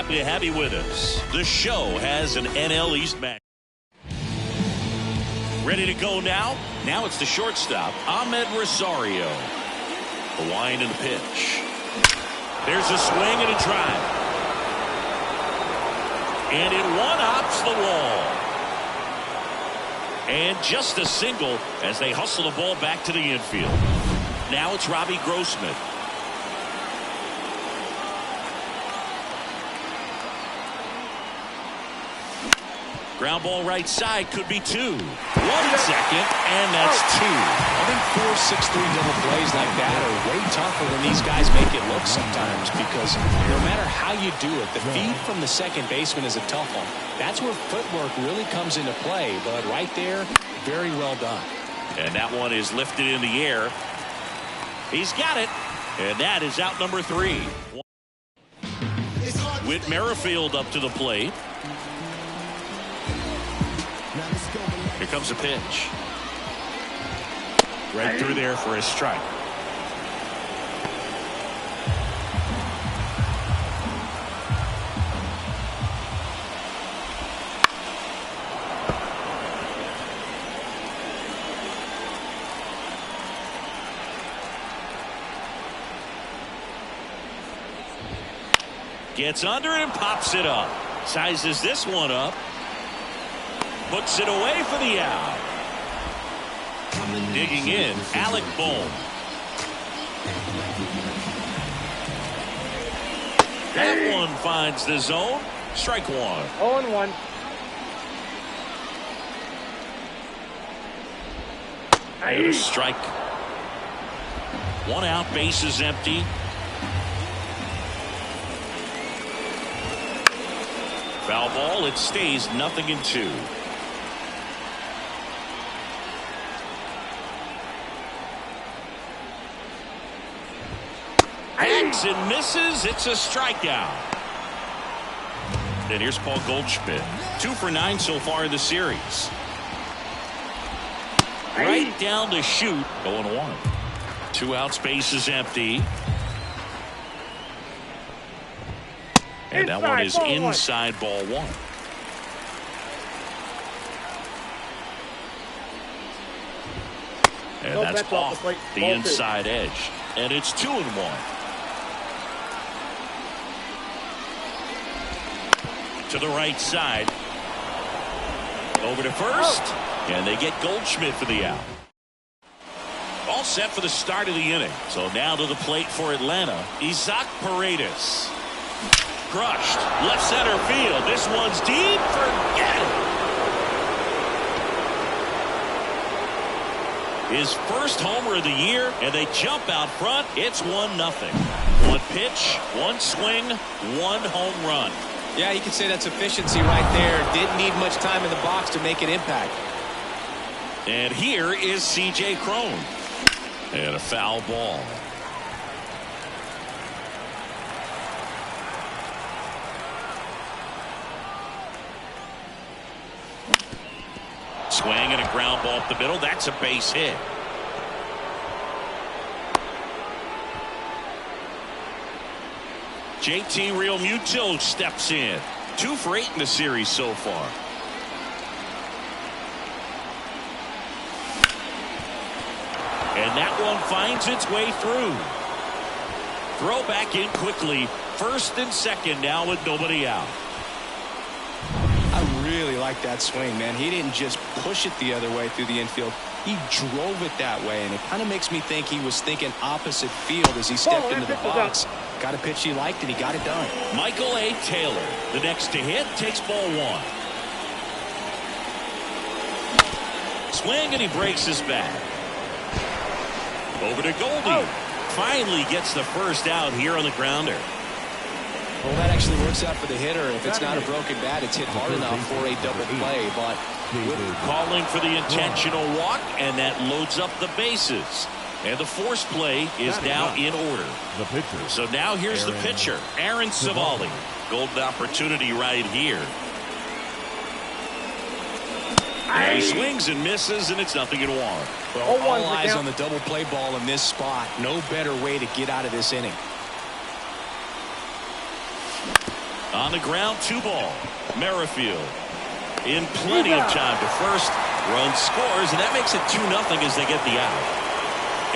happy to have you with us. The show has an NL East match. Ready to go now? Now it's the shortstop, Ahmed Rosario. The wind and the pitch. There's a swing and a drive. And it one-hops the wall. And just a single as they hustle the ball back to the infield. Now it's Robbie Grossman. Ground ball right side, could be two. 1 second, and that's two. I think 4, 6, 3 double plays like that are way tougher than these guys make it look sometimes, because no matter how you do it, the feed from the second baseman is a tough one. That's where footwork really comes into play, but right there, very well done. And that one is lifted in the air. He's got it, and that is out number 3. Whit Merrifield up to the plate. Here comes a pitch. Right through there for a strike. Gets under it and pops it up. Sizes this one up. Puts it away for the out. Digging in, Alec Bohm. That one finds the zone. Strike one. 0-1. And a strike. One out, bases empty. Foul ball, it stays 0-2. Hangs and misses. It's a strikeout. And here's Paul Goldschmidt. 2 for 9 so far in the series. Right down to shoot. 0-1. 2 outs, bases empty. And that one is inside ball 1. And that's off the inside edge. And it's 2-1. To the right side. Over to first. And they get Goldschmidt for the out. All set for the start of the inning. So now to the plate for Atlanta, Isaac Paredes. Crushed. Left center field. This one's deep. Forget it. His first homer of the year, and they jump out front. It's 1-0. 1 pitch, 1 swing, 1 home run. Yeah, you can say that's efficiency right there. Didn't need much time in the box to make an impact. And here is C.J. Cron. And a foul ball. Swing and a ground ball up the middle. That's a base hit. JT Realmuto steps in. 2 for 8 in the series so far. And that one finds its way through. Throw back in quickly. First and second now with nobody out. I really like that swing, man. He didn't just push it the other way through the infield. He drove it that way, and it kind of makes me think he was thinking opposite field as he stepped into the box. Got a pitch he liked, and he got it done. Michael A. Taylor, the next to hit, takes ball 1. Swing, and he breaks his bat. Over to Goldie. Finally gets the first out here on the grounder. Well, that actually works out for the hitter. If it's not a broken bat, it's hit hard enough for a double play. But calling for the intentional walk, and that loads up the bases. And the force play is now in order. So now here's the pitcher, Aaron Civale. Golden opportunity right here. And he swings and misses, and it's 0-1. Well, all eyes on the double play ball in this spot. No better way to get out of this inning. On the ground, 2-ball. Merrifield in plenty of time to first. Run scores, and that makes it 2-0 as they get the out.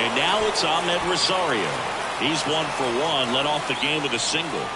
And now it's Ahmed Rosario. He's 1 for 1, led off the game with a single.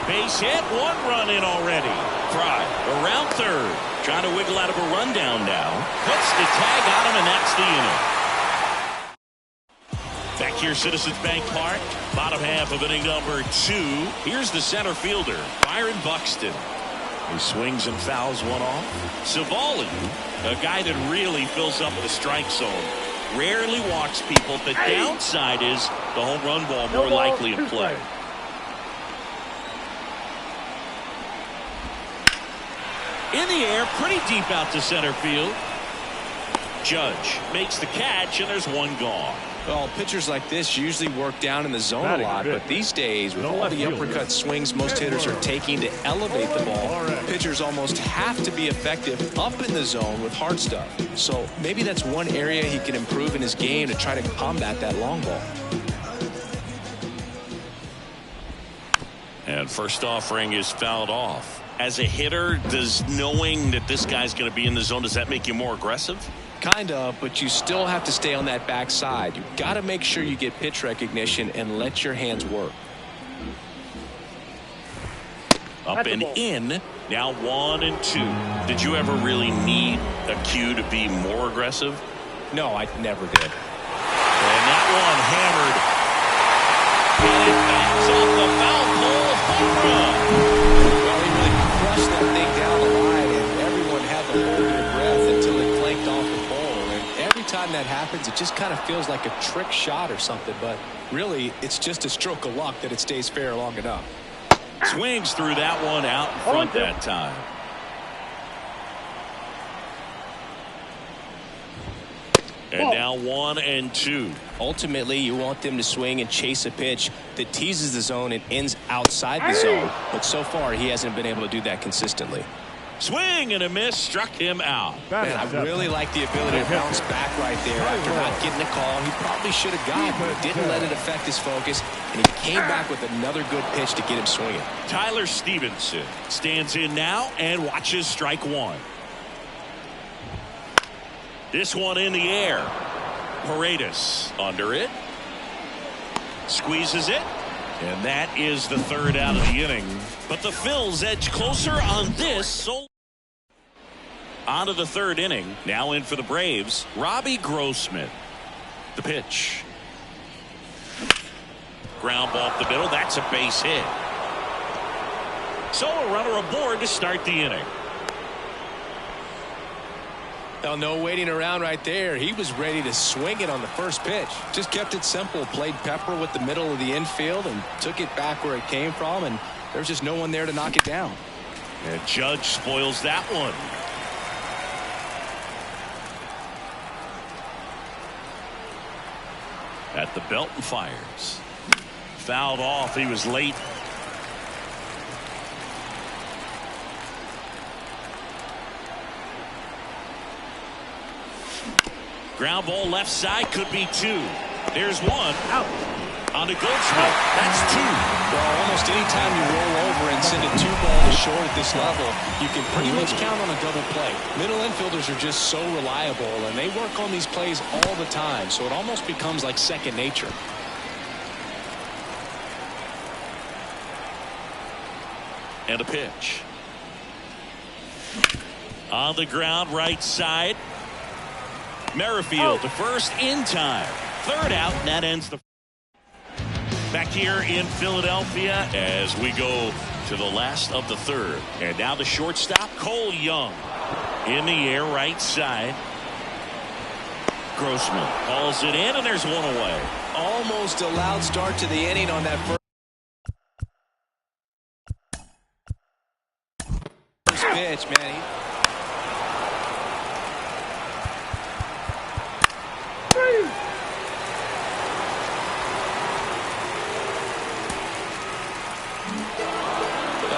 Base hit, 1 run in already. Fry around third, trying to wiggle out of a rundown now. Puts the tag on him, and that's the inning. Back here, Citizens Bank Park, bottom half of inning number 2. Here's the center fielder, Byron Buxton. He swings and fouls one off. Savali, a guy that really fills up the strike zone. Rarely walks people. The downside is the home run ball more likely in play. In the air, pretty deep out to center field. Judge makes the catch, and there's 1 gone. Well, pitchers like this usually work down in the zone a lot, but these days, with all the uppercut swings most hitters are taking to elevate the ball, pitchers almost have to be effective up in the zone with hard stuff. So maybe that's one area he can improve in his game to try to combat that long ball. And first offering is fouled off. As a hitter, does knowing that this guy's going to be in the zone, does that make you more aggressive? Kind of, but you still have to stay on that backside. You've got to make sure you get pitch recognition and let your hands work. Up and in. Now 1 and 2. Did you ever really need a cue to be more aggressive? No, I never did. And that one hammered. And it backs off the foul pole. Home run. Well, he really crushed that thing down the line, and everyone had to hold their breath until it clanked off the pole. And every time that happens, it just kind of feels like a trick shot or something. But really, it's just a stroke of luck that it stays fair long enough. Swings through that one out in front that time. And now 1 and 2. Ultimately, you want them to swing and chase a pitch that teases the zone and ends outside the zone. But so far, he hasn't been able to do that consistently. Swing and a miss, struck him out. Man, I really like the ability to bounce back right there after not getting a call. He probably should have got it, but didn't let it affect his focus, and he came back with another good pitch to get him swinging. Tyler Stevenson stands in now and watches strike 1. This one in the air. Paredes under it. Squeezes it. And that is the 3rd out of the inning. But the Phils edge closer on this. So on to the 3rd inning. Now in for the Braves, Robbie Grossman. The pitch. Ground ball up the middle. That's a base hit. So a runner aboard to start the inning. Well, no waiting around right there. He was ready to swing it on the first pitch. Just kept it simple. Played pepper with the middle of the infield and took it back where it came from. And there's just no one there to knock it down. And Judge spoils that one. At the belt and fires. Fouled off. He was late. Ground ball left side, could be 2. There's 1 out on the Goldschmidt. That's 2. Well, almost any time you roll over and send a 2-ball to short at this level, you can pretty much count on a double play. Middle infielders are just so reliable, and they work on these plays all the time, so it almost becomes like second nature. And a pitch. On the ground, right side. Merrifield to first in time. 3rd out, and that ends the. Back here in Philadelphia as we go to the last of the 3rd. And now the shortstop, Cole Young. In the air, right side. Grossman hauls it in, and there's 1 away. Almost a loud start to the inning on that first pitch, man.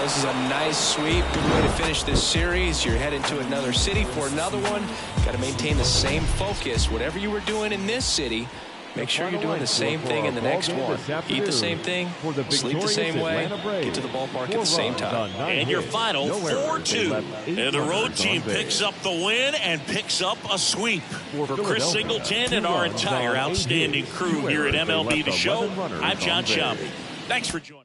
This is a nice sweep. Good way to finish this series. You're heading to another city for another one. Got to maintain the same focus. Whatever you were doing in this city, Make sure you're doing the same thing in the next one. Eat the same thing, sleep the same way, get to the ballpark at the same time. And your final 4-2. And the road team picks up the win and picks up a sweep. For Chris Singleton and our entire outstanding crew here at MLB The Show, I'm John Sciambi. Thanks for joining.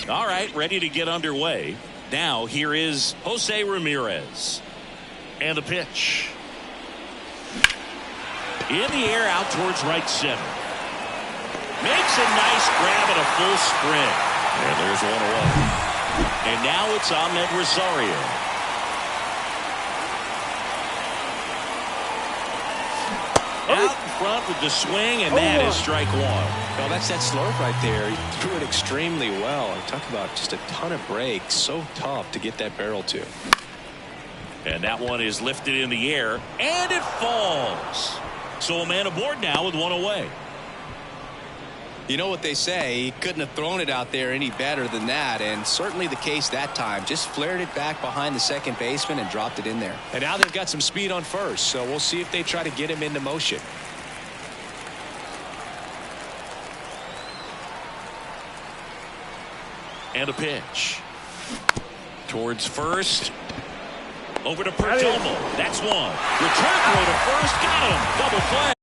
All right, ready to get underway. Now here is Jose Ramirez. And the pitch. In the air out towards right center. Makes a nice grab at a full sprint. And there's one away. And now it's Ahmed Rosario. Out in front with the swing, and that is strike one. Well, that's that slurve right there. He threw it extremely well. Talk about just a ton of breaks. So tough to get that barrel to. And that one is lifted in the air, and it falls. So a man aboard now with one away. You know what they say, he couldn't have thrown it out there any better than that, and certainly the case that time. Just flared it back behind the second baseman and dropped it in there. And now they've got some speed on first, so we'll see if they try to get him into motion. And a pitch. Towards first. Over to Perdomo. That's one. Return throw to first. Got him. Double play.